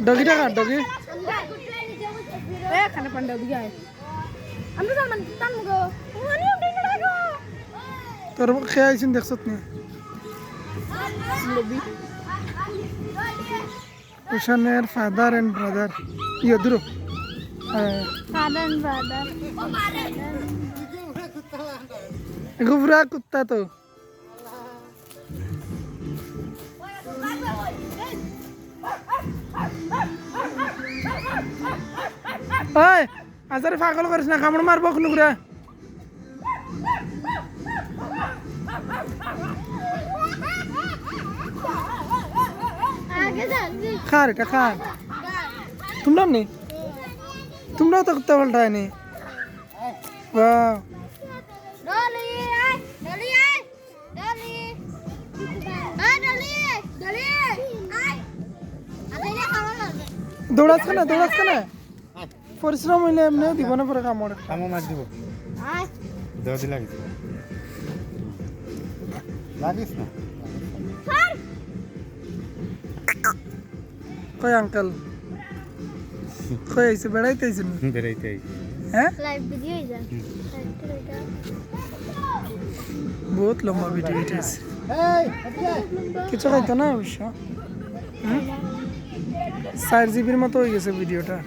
ডগিটা কাট doggy এখানে পান্ডা দিকে আয় আমরা সালমান তান গো ওনি উঠে না গো তোর খেয়ে আইছেন দেখছত নি লবি কুশানের ফাদার এন্ড ব্রাদার ইয়ে দূর ফাদার ব্রাদার গুবরা কুত্তা তো ওই আজারে পাগল করিস না কামড় মারবো কোনো করে আগে যাচ্ছি খার এটা খার তোমরাও তো কুত্তা পাল্টায়নি বাহ ডলি আয় ডলি আয় ডলি আয় ডলি ডলি আয় আগে খাওয়া লাগবে দৌড়াস না পরিশ্রম হইলে এমনিও দিব না পরে কামড় মাছ দিব আয় দেওয়া দি লাগিস লাগিস না স্যার কই আঙ্কেল কই আইছে বেড়াইতে আইছেন বেড়াইতে হ্যাঁ লাইভ ভিডিও যা বহুত লম্বা ভিডিও এটা আছে কিছু খাইতো না অবশ্য 4 জিবির মতো হয়ে গেছে ভিডিওটা